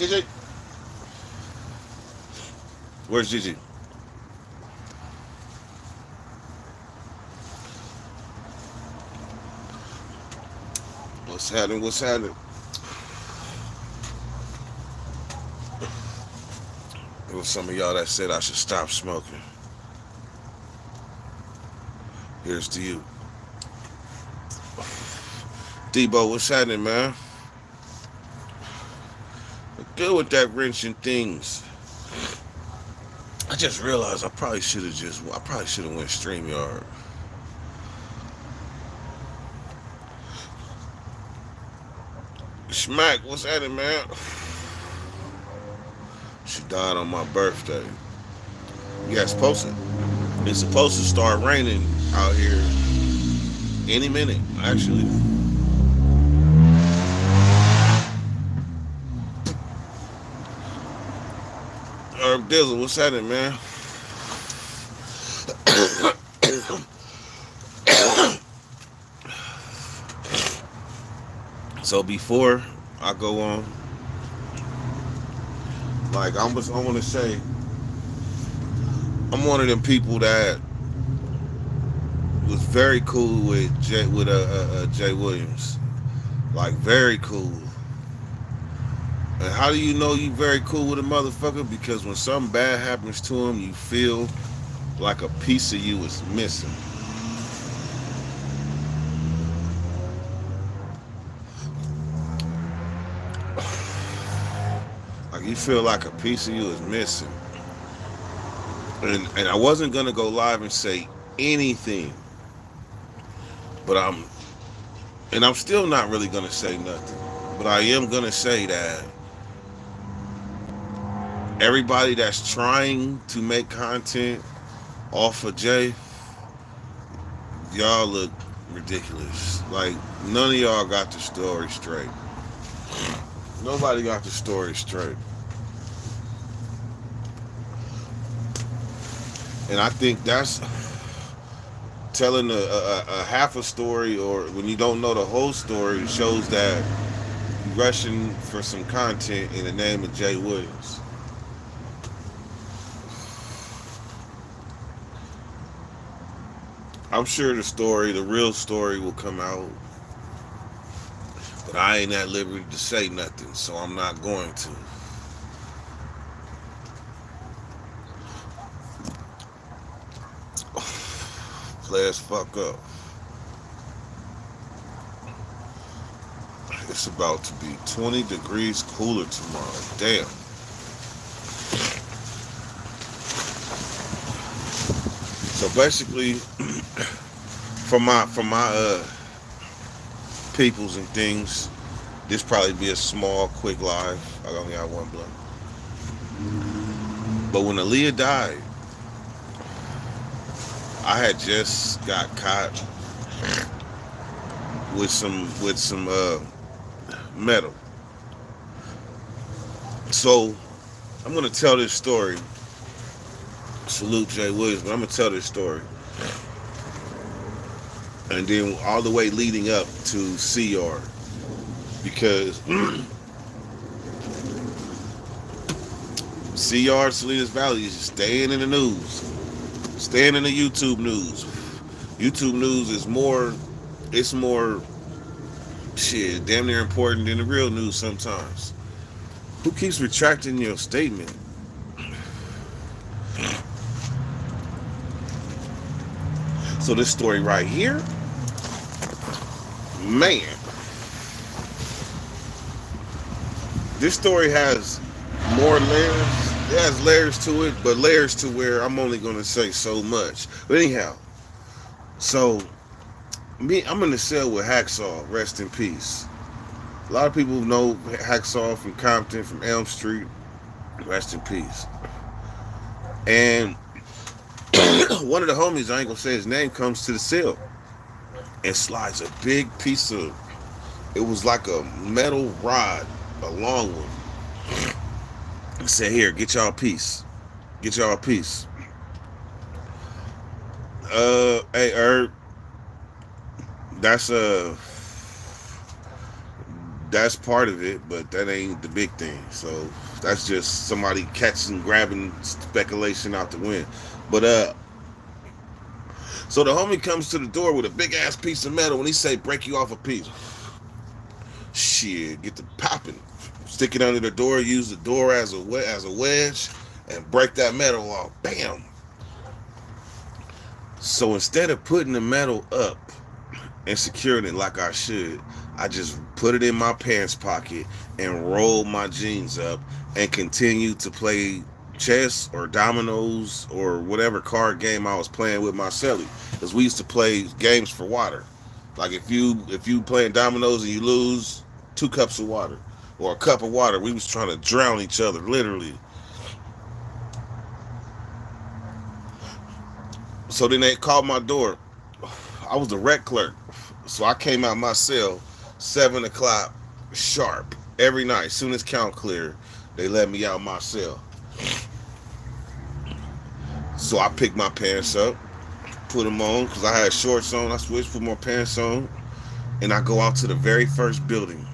Gigi? Where's Gigi? What's happening? What's happening? It was some of y'all that said I should stop smoking. Here's to you. Debo, what's happening, man? Good with that wrenching things. I just realized I probably should have went StreamYard. Smack, what's happening, man? She died on my birthday. Yeah, it's supposed to start raining out here any minute, actually. Herb Dizzle, what's happening, man? So before I go on, like I want to say, I'm one of them people that was very cool with Jay Williams, like very cool. And how do you know you very cool with a motherfucker? Because when something bad happens to him, you feel like a piece of you is missing. Like you feel like a piece of you is missing. And I wasn't gonna go live and say anything, but I'm still not really gonna say nothing. But I am gonna say that everybody that's trying to make content off of Jay, y'all look ridiculous. Like none of y'all got the story straight. Nobody got the story straight. And I think that's telling a half a story, or when you don't know the whole story, shows that you're rushing for some content in the name of Jay Williams. I'm sure the real story will come out, but I ain't at liberty to say nothing, so I'm not going to. Play as fuck up. It's about to be 20 degrees cooler tomorrow. Damn. So basically, for my peoples and things, this probably be a small, quick live. I only got one blunt. But when Aliyah died, I had just got caught with some metal. So I'm gonna tell this story. Salute Jay Williams, but I'm gonna tell this story, and then all the way leading up to C Yard, because C Yard, Salinas Valley is staying in the news, staying in the YouTube news. YouTube news is more, it's more shit, damn near important than the real news sometimes. Who keeps retracting your statement? So this story right here, man, this story has more layers. It has layers to it, but layers to where I'm only going to say so much. But anyhow, so I'm in the cell with Hacksaw, rest in peace. A lot of people know Hacksaw from Compton, from Elm Street, rest in peace. And one of the homies, I ain't gonna say his name, comes to the cell and slides a big piece of, it was like a metal rod, a long one. He said, here, get y'all a piece. Get y'all a piece. Hey, Herb, that's That's part of it, but that ain't the big thing. So that's just somebody catching, grabbing speculation out the wind. But so the homie comes to the door with a big ass piece of metal, and he say, "Break you off a piece." Shit, get the popping. Stick it under the door. Use the door as a wedge, and break that metal off. Bam. So instead of putting the metal up and securing it like I should, I just put it in my pants pocket and rolled my jeans up and continued to play chess or dominoes or whatever card game I was playing with my celly. Because we used to play games for water. Like if you playing dominoes and you lose, 2 cups of water or a cup of water. We was trying to drown each other, literally. So then they called my door. I was the rec clerk. So I came out my cell 7 o'clock sharp every night. As soon as count clear, they let me out my cell. So I picked my pants up, put them on because I had shorts on. I switched, put my pants on, and I go out to the very first building.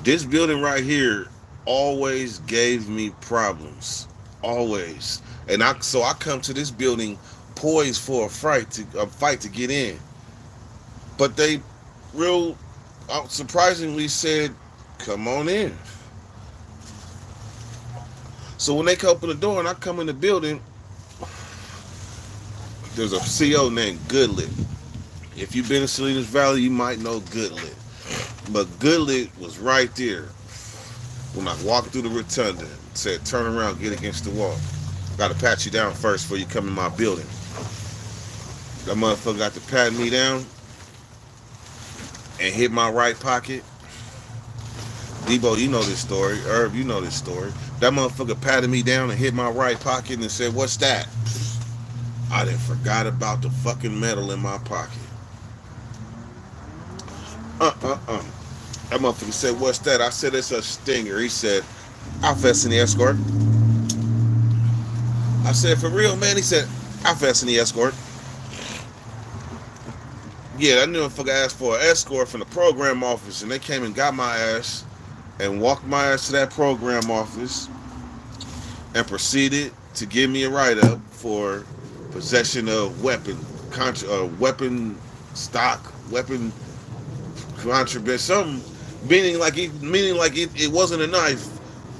This building right here always gave me problems, always. And I come to this building poised for a fight to get in. But they real surprisingly said, "Come on in." So when they open the door and I come in the building, there's a CO named Goodlit. If you've been in Salinas Valley, you might know Goodlit. But Goodlit was right there when I walked through the rotunda. It said, "Turn around, get against the wall. Got to pat you down first before you come in my building." That motherfucker got to pat me down and hit my right pocket. Debo, you know this story. Herb, you know this story. That motherfucker patted me down and hit my right pocket and said, "What's that?" I done forgot about the fucking metal in my pocket. That motherfucker said, "What's that?" I said, "It's a stinger." He said, "I'll fasten the escort." I said, "For real, man?" He said, "I'll fasten the escort." Yeah, that new motherfucker asked for an escort from the program office, and they came and got my ass and walked my ass to that program office and proceeded to give me a write-up for possession of weapon stock, weapon contraband, something meaning like it wasn't a knife,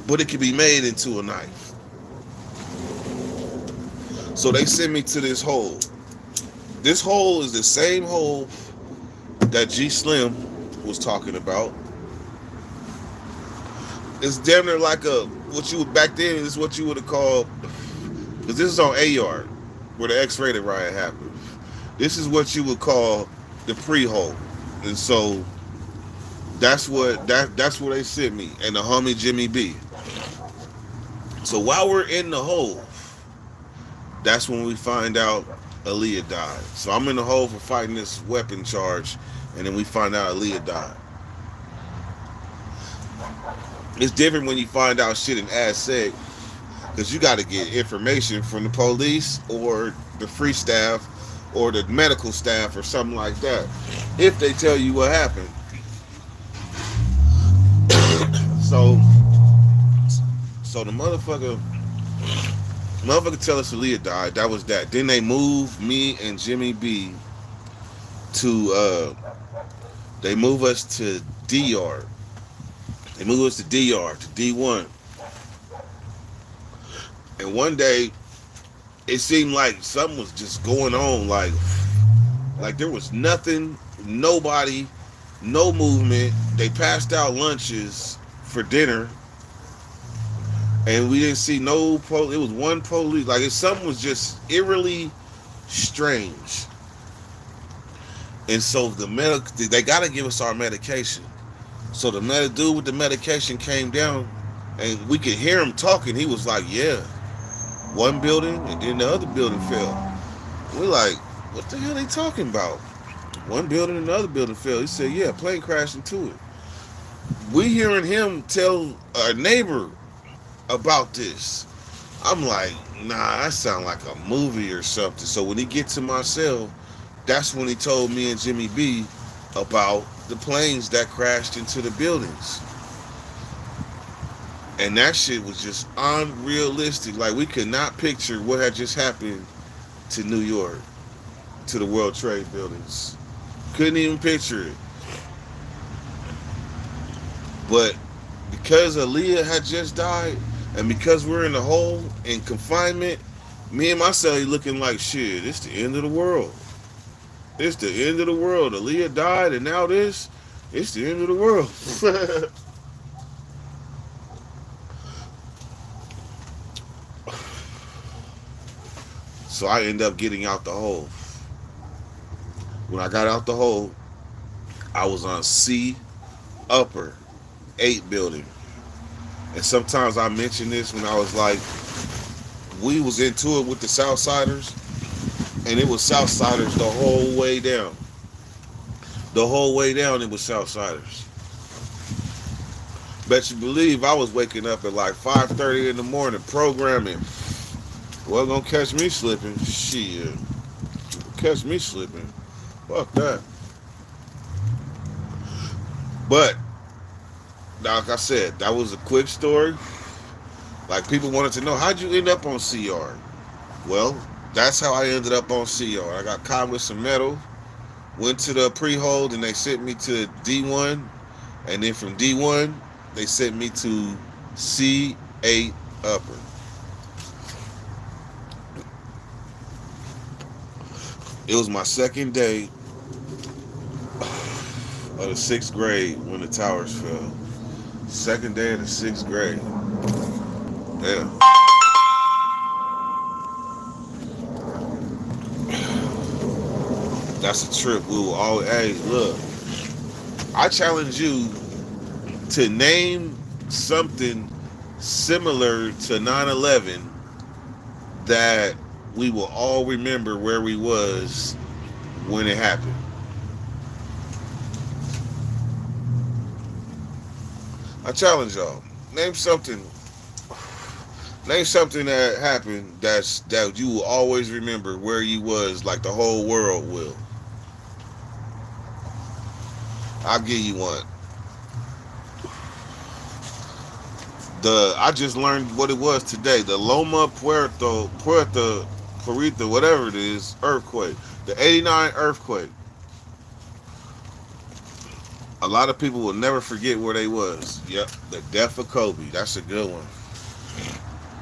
but it could be made into a knife. So they sent me to this hole. This hole is the same hole that G Slim was talking about. It's damn near like what you would back then is what you would have called, because this is on A Yard where the X-rated riot happened. This is what you would call the pre-hole, and so that's where they sent me and the homie Jimmy B. So while we're in the hole, that's when we find out Aliyah died. So I'm in the hole for fighting this weapon charge, and then we find out Aliyah died. It's different when you find out shit in ASSEC, because you got to get information from the police or the free staff or the medical staff or something like that if they tell you what happened. so the motherfucker tell us Aaliyah died. That was that. Then they moved me and Jimmy B to they move us to D Yard. They move us to D Yard, to D1. And one day it seemed like something was just going on, like there was nothing, nobody, no movement. They passed out lunches for dinner, and we didn't see no police. It was one police. Like something was just eerily strange. And so they got to give us our medication. So the dude with the medication came down, and we could hear him talking. He was like, "Yeah, one building, and then the other building fell." We're like, "What the hell are they talking about? One building and the other building fell." He said, "Yeah, plane crashed into it." We hearing him tell a neighbor about this. I'm like, "Nah, that sound like a movie or something." So when he gets to my cell, that's when he told me and Jimmy B about the planes that crashed into the buildings. And that shit was just unrealistic. Like, we could not picture what had just happened to New York, to the World Trade Buildings. Couldn't even picture it. But because Aliyah had just died, and because we're in the hole in confinement, me and my cellie looking like, shit, it's the end of the world. It's the end of the world. Aliyah died, and now this, it's the end of the world. So I end up getting out the hole. When I got out the hole, I was on C upper 8 building. And sometimes I mention this when I was like, we was into it with the Southsiders, and it was Southsiders the whole way down. The whole way down, it was Southsiders. Bet you believe I was waking up at like 5:30 in the morning programming. Well, gonna catch me slipping. Shit. Catch me slipping. Fuck that. But, like I said, that was a quick story. Like, people wanted to know, how'd you end up on CR? Well, that's how I ended up on CR. I got caught with some metal, went to the pre-hold, and they sent me to D1. And then from D1, they sent me to C8 upper. It was my second day of the 6th grade when the towers fell. Second day of the 6th grade. Yeah. That's a trip. We will all, hey, look. I challenge you to name something similar to 9/11 that we will all remember where we was when it happened. I challenge y'all. Name something. Name something that happened that you will always remember where you was, like the whole world will. I'll give you one. I just learned what it was today. The Loma Puerto, whatever it is, earthquake. The 89 earthquake. A lot of people will never forget where they was. Yep, the death of Kobe. That's a good one.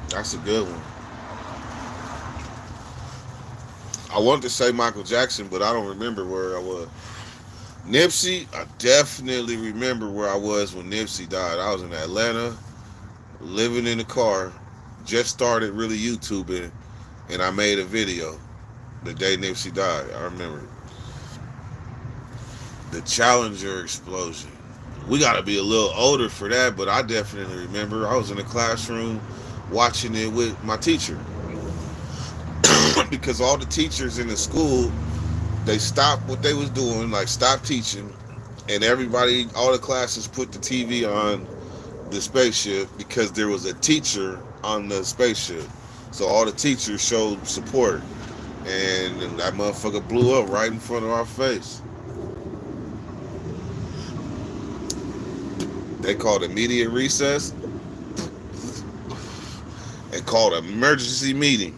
That's a good one. I wanted to say Michael Jackson, but I don't remember where I was. Nipsey, I definitely remember where I was when Nipsey died. I was in Atlanta, living in the car, just started really YouTubing, and I made a video the day Nipsey died. I remember the Challenger explosion. We got to be a little older for that, but I definitely remember. I was in the classroom watching it with my teacher because all the teachers in the school, they stopped what they was doing, like stopped teaching, and everybody, all the classes put the TV on the spaceship because there was a teacher on the spaceship. So all the teachers showed support, and that motherfucker blew up right in front of our face. They called immediate recess and called an emergency meeting.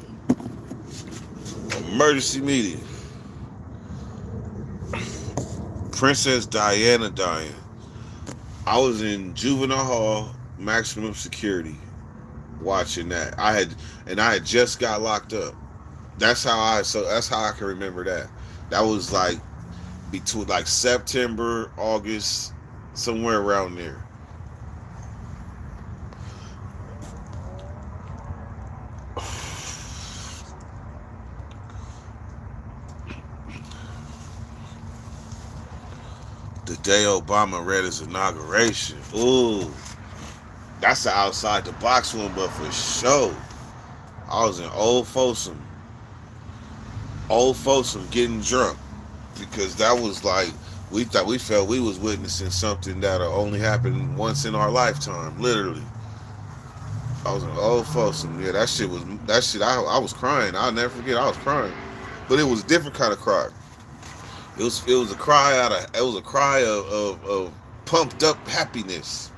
Emergency meeting. Princess Diana dying. I was in juvenile hall, maximum security, watching that. I had just got locked up. That's how I can remember that. That was like between like September, August, somewhere around there. The day Obama read his inauguration. Ooh, that's the outside the box one, but for sure. I was in Old Folsom getting drunk because that was like we felt we was witnessing something that'll only happen once in our lifetime, literally. I was in Old Folsom. Yeah, that shit. I was crying. I'll never forget. I was crying, but it was a different kind of cry. It was a cry out of it was a cry of pumped up happiness.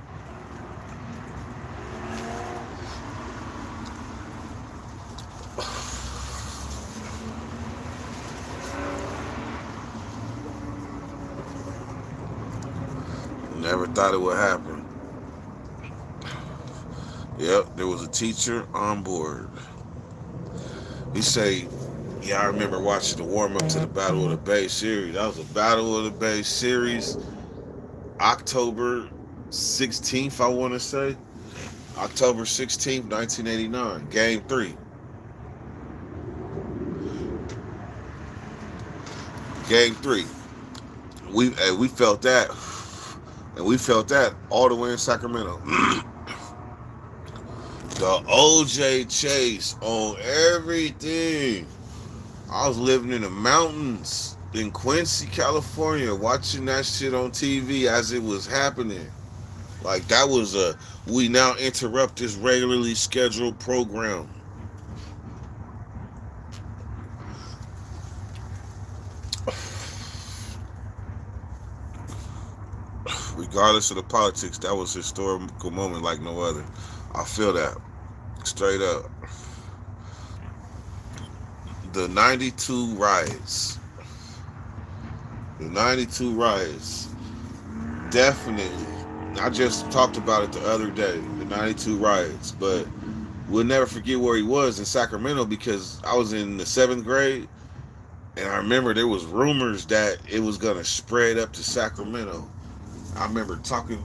Never thought it would happen. Yep, there was a teacher on board. He say, "Yeah, I remember watching the warm up to the Battle of the Bay series. That was a Battle of the Bay series, October 16th, I want to say, October 16th, 1989, Game Three. Game Three. We felt that, and we felt that all the way in Sacramento." The OJ chase on everything. I was living in the mountains in Quincy, California, watching that shit on TV as it was happening. Like that was we now interrupt this regularly scheduled program. Regardless of the politics, that was a historical moment like no other. I feel that. Straight up. The 92 riots. The 92 riots. Definitely. I just talked about it the other day. The 92 riots. But we'll never forget where he was in Sacramento because I was in the 7th grade. And I remember there was rumors that it was going to spread up to Sacramento. I remember talking,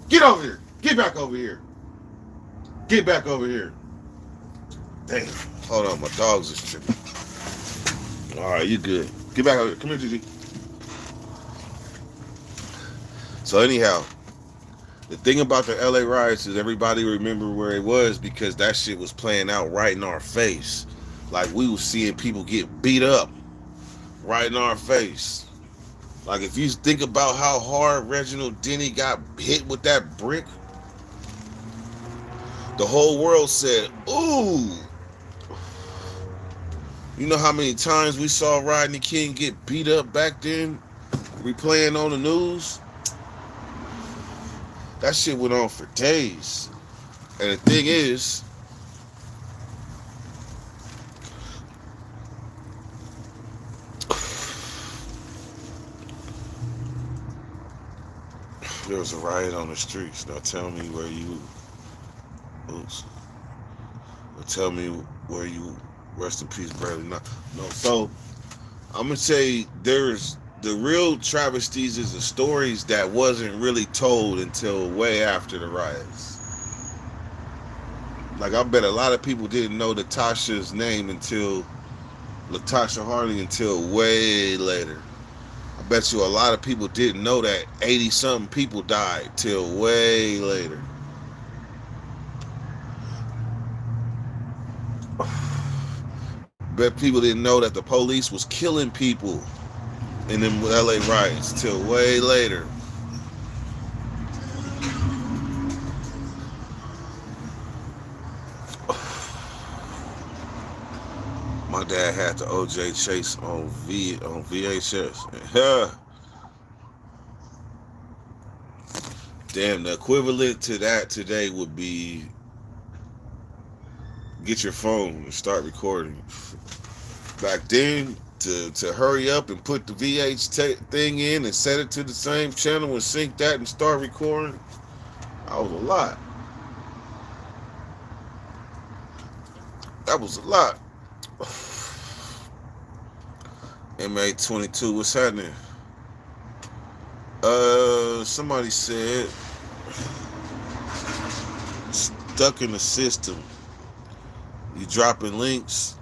"Get over here. Get back over here. Get back over here." Damn. Hold on. My dog's just tripping. All right, you good. Get back over here. Come here, Gigi. So anyhow, the thing about the LA riots is everybody remember where it was because that shit was playing out right in our face. Like we was seeing people get beat up right in our face. Like if you think about how hard Reginald Denny got hit with that brick, the whole world said, "Ooh." You know how many times we saw Rodney King get beat up back then? Replaying on the news? That shit went on for days. And the thing is, there was a riot on the streets. Now tell me where you, oops. Now tell me where you, rest in peace, Bradley. No. So I'm gonna say there's the real travesties is the stories that wasn't really told until way after the riots. Like I bet a lot of people didn't know Latasha's name until Latasha Harley until way later. I bet you a lot of people didn't know that 80 something people died till way later. Bet people didn't know that the police was killing people in them LA riots till way later. My dad had the OJ chase on VHS. Damn, the equivalent to that today would be get your phone and start recording. Back then, to hurry up and put the thing in and set it to the same channel and sync that and start recording, that was a lot. That was a lot. MA22, what's happening? Somebody said stuck in the system. You dropping links?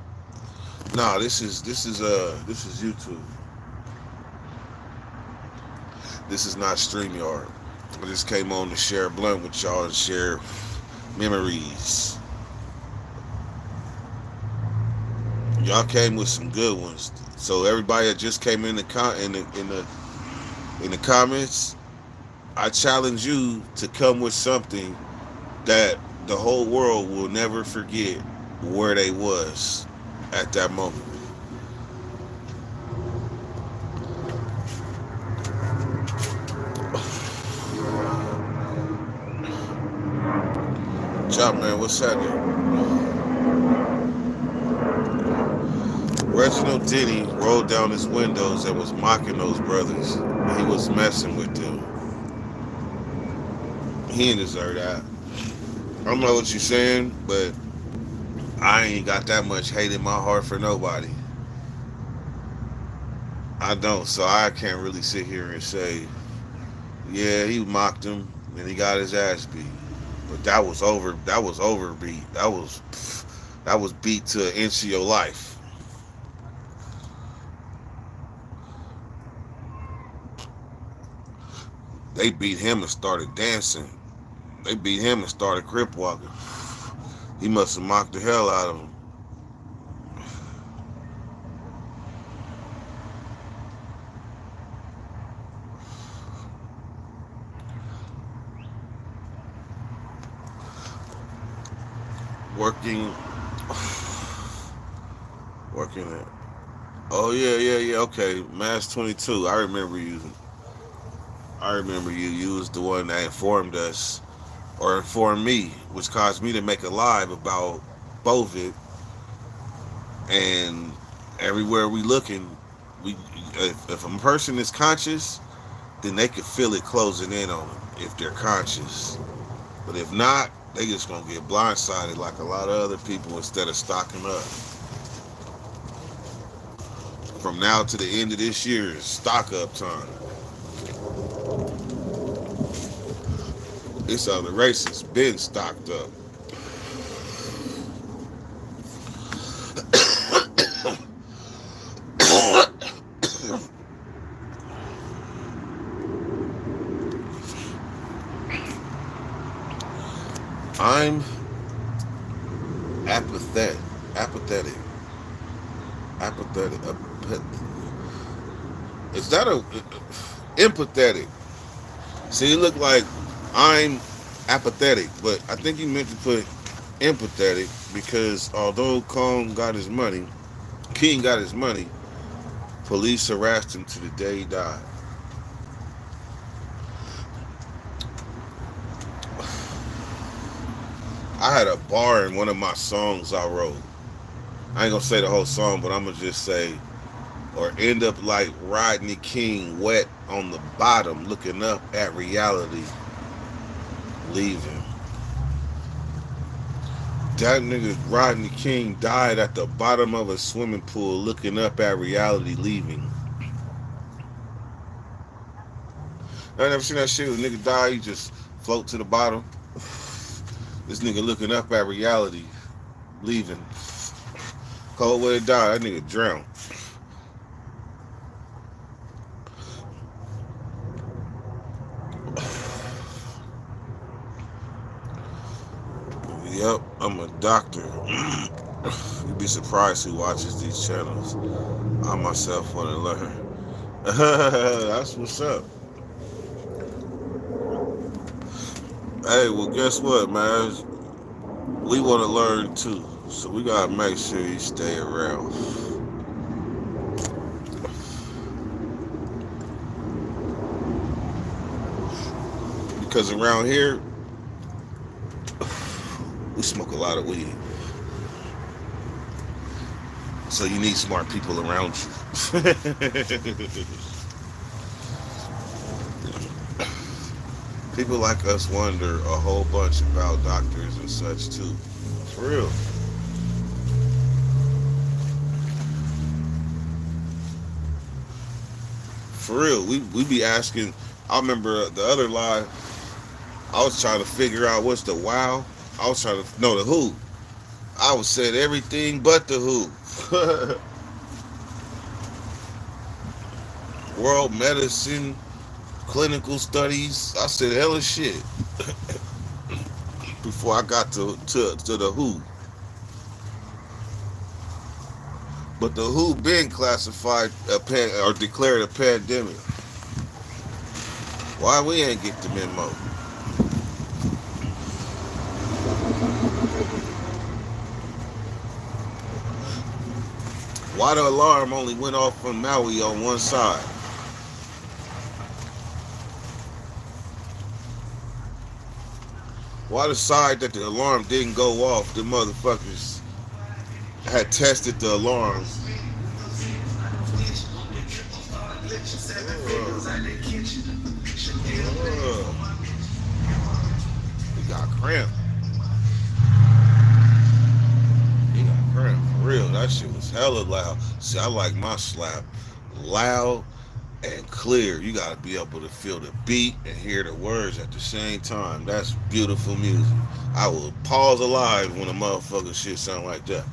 Nah, this is YouTube. This is not StreamYard. I just came on to share a blunt with y'all and share memories. Y'all came with some good ones. So everybody that just came in the comments, I challenge you to come with something that the whole world will never forget where they was at that moment. Chop man, what's happening? Reginald Denny rolled down his windows and was mocking those brothers. He was messing with them. He didn't deserve that. I don't know what you're saying, but I ain't got that much hate in my heart for nobody. I don't, so I can't really sit here and say, yeah, he mocked him and he got his ass beat. But that was over. That was overbeat. That was beat to an inch of your life. They beat him and started dancing. They beat him and started crip walking. He must have mocked the hell out of him. Working, working at. Oh yeah. Okay, Mass 22. I remember you. I remember you. You was the one that informed us or informed me, which caused me to make a live about Bovid. And everywhere we looking, we if a person is conscious, then they can feel it closing in on them if they're conscious. But if not, they just gonna get blindsided like a lot of other people instead of stocking up. From now to the end of this year is stock up time. This other race has been stocked up. I'm apathetic. Apathetic. Apathetic. Is that a empathetic? See, it looked like I'm apathetic, but I think he meant to put empathetic because although King got his money, police harassed him to the day he died. I had a bar in one of my songs I wrote. I ain't gonna say the whole song, but I'm gonna just say, or end up like Rodney King, wet on the bottom, looking up at reality, leaving. That nigga Rodney King died at the bottom of a swimming pool, looking up at reality, leaving. I never seen that shit. When a nigga die, he just float to the bottom. This nigga looking up at reality, leaving. Cold way to die, that nigga drowned. Yep, I'm a doctor. You'd be surprised who watches these channels. I myself want to learn. That's what's up. Hey, well, guess what, man? We want to learn too, so we gotta make sure you stay around. Because around here, we smoke a lot of weed. So you need smart people around you. People like us wonder a whole bunch about doctors and such too. For real. For real. We be asking. I remember the other live, I was trying to figure out what's the wow. I was trying to know the who. I was said everything but the who. World medicine, clinical studies. I said hella shit before I got to the who. But the who been classified or declared a pandemic. Why we ain't get the memo? Why the alarm only went off from Maui on one side? Why the side that the alarm didn't go off, the motherfuckers had tested the alarms. He got cramp. He got cramp for real. That shit was hella loud. See, I like my slap loud and clear. You gotta be able to feel the beat and hear the words at the same time. That's beautiful music. I will pause alive when a motherfucker shit sound like that.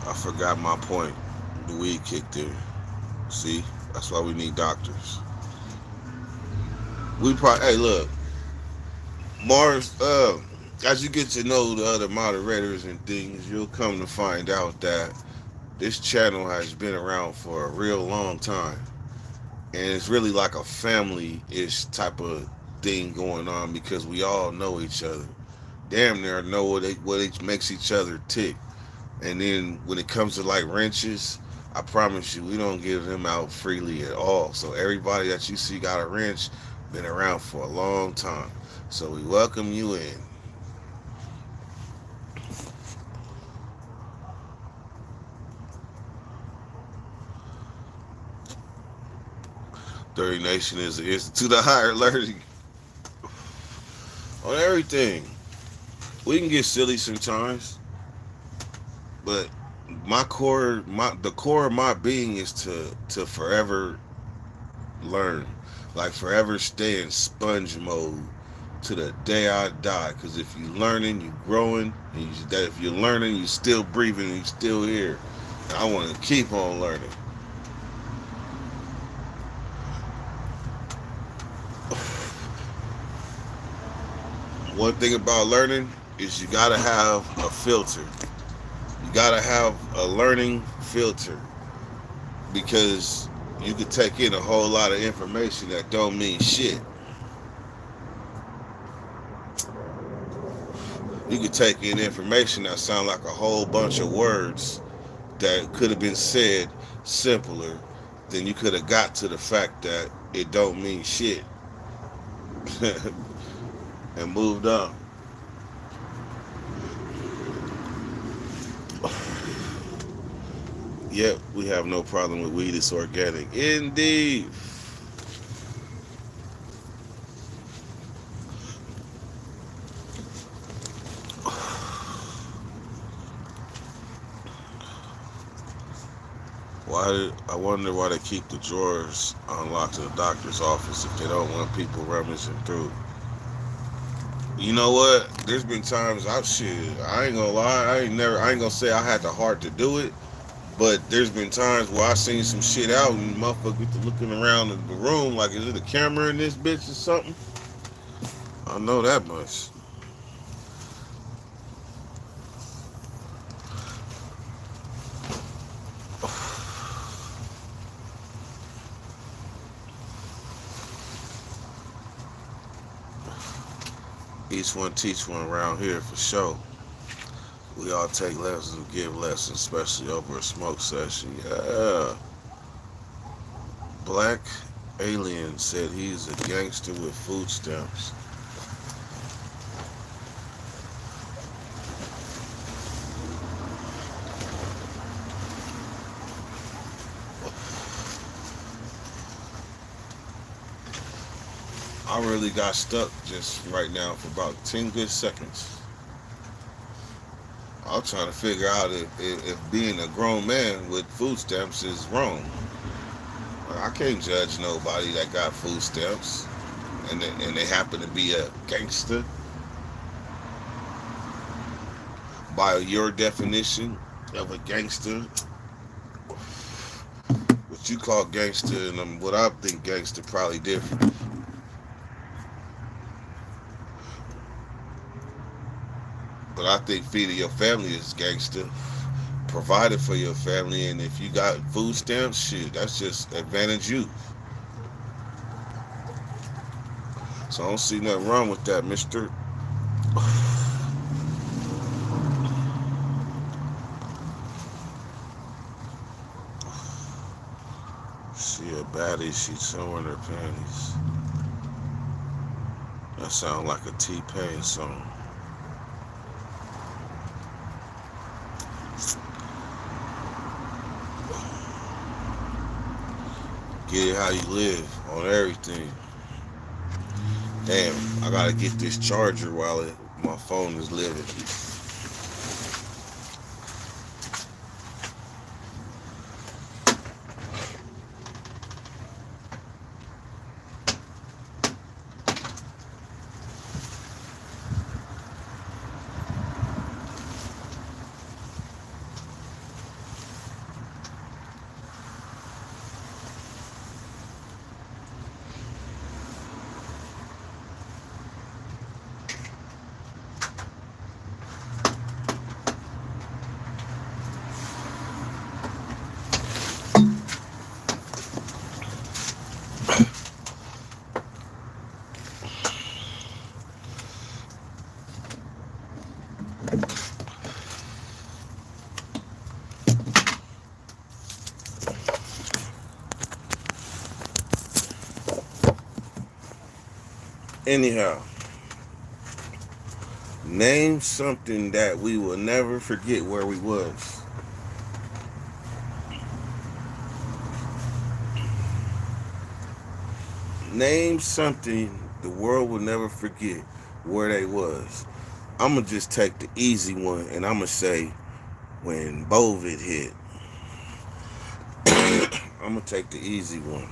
I forgot my point. The weed kicked in. See, that's why we need doctors. We probably, hey, look, Mars. As you get to know the other moderators and things, you'll come to find out that this channel has been around for a real long time, and it's really like a family-ish type of thing going on because we all know each other. Damn near know what makes each other tick. And then when it comes to like wrenches, I promise you, we don't give them out freely at all. So everybody that you see got a wrench been around for a long time. So we welcome you in. Dirty Nation is the Institute of Higher Learning on everything. We can get silly sometimes, but the core of my being is to forever learn, like forever stay in sponge mode to the day I die. Because if you learning, you growing, and if you're learning, you still breathing, you still here. And I want to keep on learning. One thing about learning is you gotta have a filter. You gotta have a learning filter because you could take in a whole lot of information that don't mean shit. You could take in information that sound like a whole bunch of words that could have been said simpler. Then you could have got to the fact that it don't mean shit and moved on. Yep, we have no problem with weed. It's organic. Indeed. I wonder why they keep the drawers unlocked in the doctor's office if they don't want people rummaging through. You know what? There's been times I ain't gonna lie, I ain't gonna say I had the heart to do it, but there's been times where I seen some shit out and motherfucker get to looking around the room like, is it a camera in this bitch or something? I know that much. Each one teach one around here for sure. We all take lessons and give lessons, especially over a smoke session. Yeah. Black Alien said he's a gangster with food stamps. I really got stuck just right now for about 10 good seconds. I'm trying to figure out if being a grown man with food stamps is wrong. I can't judge nobody that got food stamps and they happen to be a gangster. By your definition of a gangster, what you call gangster and what I think gangster probably different. But I think feeding your family is gangster. Provided for your family, and if you got food stamps, shit, that's just advantage you. So I don't see nothing wrong with that, mister. She a baddie, she showing her panties. That sound like a T-Pain song. Get it how you live on everything. Damn, I gotta get this charger while my phone is living. Anyhow, name something that we will never forget where we was. Name something the world will never forget where they was. I'm gonna just take the easy one, and I'm gonna say when Bovid hit. I'm gonna take the easy one.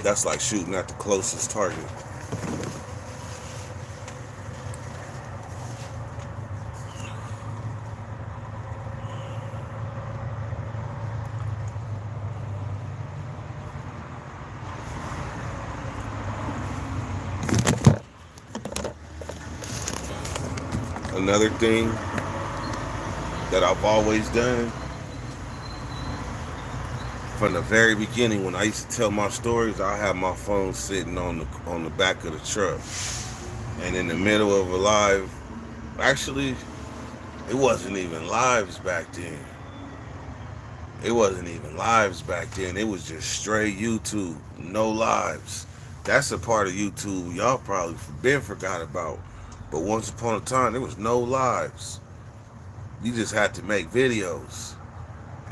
That's like shooting at the closest target. Another thing that I've always done from the very beginning, when I used to tell my stories, I have my phone sitting on the back of the truck, and in the middle of a live. Actually, it wasn't even lives back then. It wasn't even lives back then. It was just straight YouTube, no lives. That's a part of YouTube y'all probably been forgot about. But once upon a time, there was no lives. You just had to make videos.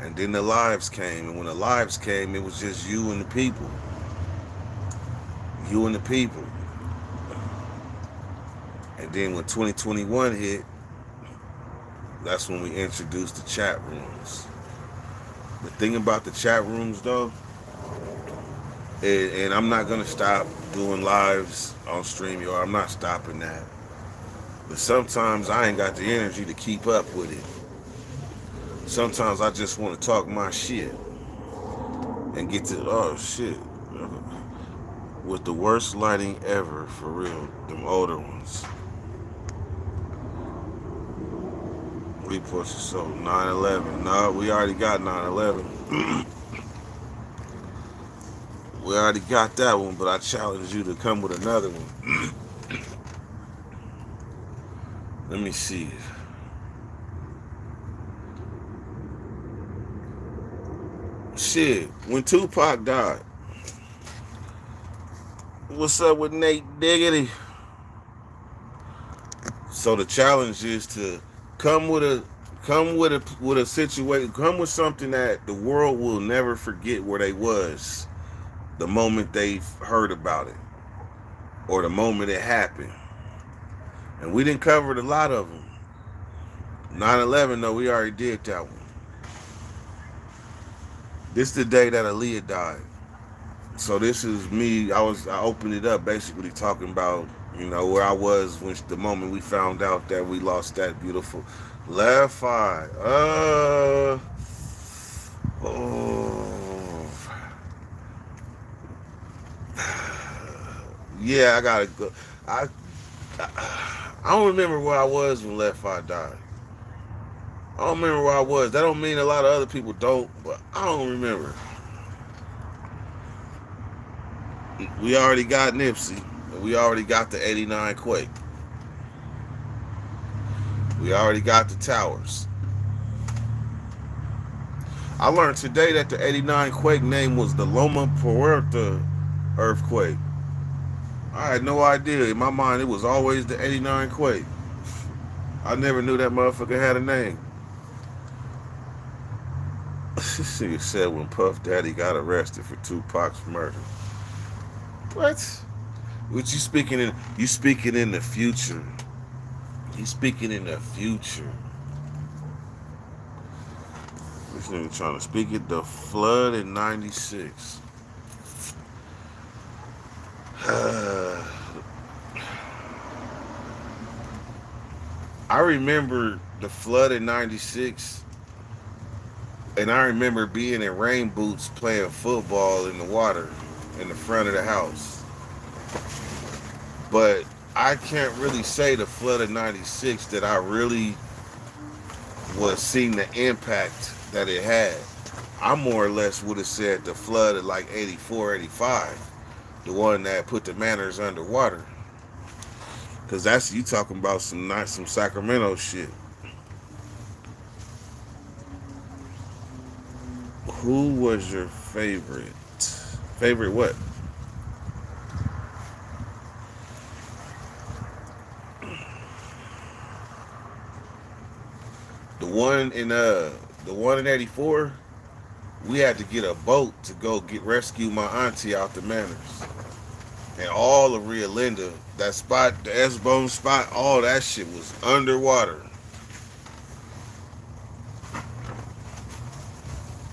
And then the lives came. And when the lives came, it was just you and the people. You and the people. And then when 2021 hit, that's when we introduced the chat rooms. The thing about the chat rooms, though, and I'm not going to stop doing lives on StreamYard. I'm not stopping that. But sometimes I ain't got the energy to keep up with it. Sometimes I just want to talk my shit and get to, oh shit, with the worst lighting ever, for real, them older ones. Reports are so 9/11. No, we already got 9/11. We already got that one, but I challenge you to come with another one. Let me see. Shit, when Tupac died, what's up with Nate Diggity? So the challenge is to come with a situation, come with something that the world will never forget where they was the moment they heard about it or the moment it happened. And we didn't cover a lot of them. 9/11, though, we already did that one. This is the day that Aliyah died. So this is me. I opened it up basically talking about, where I was when the moment we found out that we lost that beautiful left eye. Oh. Yeah, I gotta go. I don't remember where I was when Left Eye died. I don't remember where I was. That don't mean a lot of other people don't, but I don't remember. We already got Nipsey, and we already got the '89 quake. We already got the towers. I learned today that the '89 quake name was the Loma Puerta earthquake. I had no idea. In my mind, it was always the '89 quake. I never knew that motherfucker had a name. This nigga said when Puff Daddy got arrested for Tupac's murder. What? What you speaking in? You speaking in the future? You speaking in the future? This nigga trying to speak it. The flood in '96. I remember the flood in '96, and I remember being in rain boots playing football in the water in the front of the house. But I can't really say the flood of '96 that I really was seeing the impact that it had. I more or less would have said the flood of like '84, '85, the one that put the manors underwater. Cause that's you talking about some Sacramento shit. Who was your favorite? Favorite what? The one in '84. We had to get a boat to go get rescue my auntie out the manors. And all of Rio Linda, that spot, the S-Bone spot, all that shit was underwater.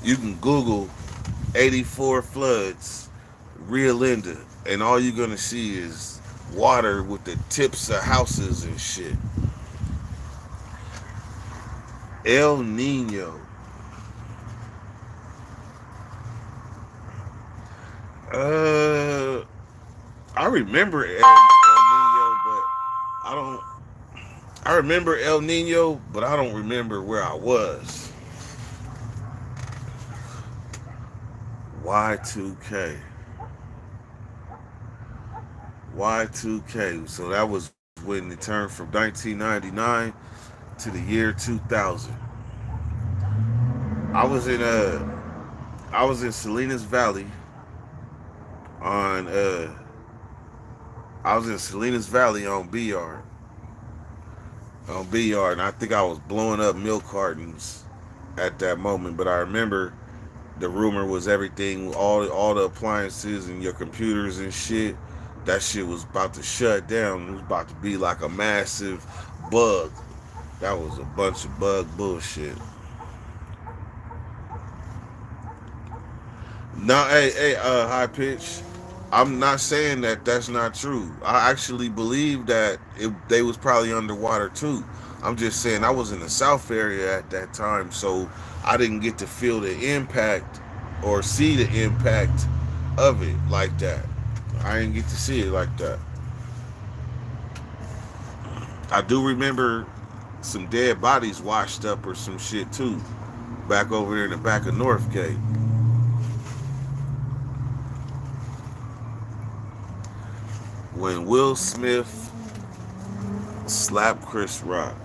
You can Google '84 floods, Rio Linda, and all you're gonna see is water with the tips of houses and shit. El Nino. Uh, I remember El Nino, but I don't. I remember El Nino, but I don't remember where I was. Y2K. Y2K. So that was when it turned from 1999 to the year 2000. I was in Salinas Valley on I was in Salinas Valley on B Yard. On B Yard, and I think I was blowing up milk cartons at that moment. But I remember the rumor was everything, all the appliances and your computers and shit. That shit was about to shut down. It was about to be like a massive bug. That was a bunch of bug bullshit. No, high pitch. I'm not saying that that's not true. I actually believe that they was probably underwater too. I'm just saying I was in the South area at that time, so I didn't get to feel the impact or see the impact of it like that. I didn't get to see it like that. I do remember some dead bodies washed up or some shit too, back over there in the back of Northgate. When Will Smith slapped Chris Rock.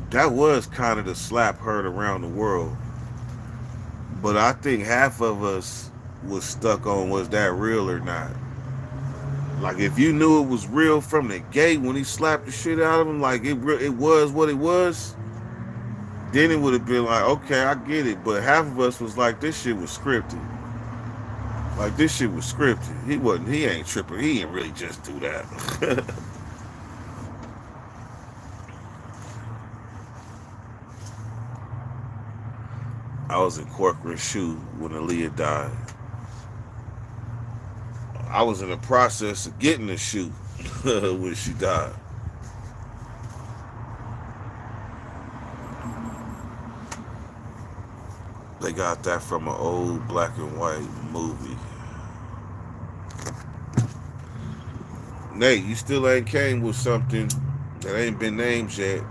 That was kind of the slap heard around the world. But I think half of us was stuck on was that real or not. Like if you knew it was real from the gate when he slapped the shit out of him, like it was what it was, then it would have been like, okay, I get it. But half of us was like, this shit was scripted. Like this shit was scripted. He ain't tripping. He ain't really just do that. I was in Corcoran Shoe when Aliyah died. I was in the process of getting the shoe when she died. They got that from an old black and white movie. Nate, you still ain't came with something that ain't been named yet.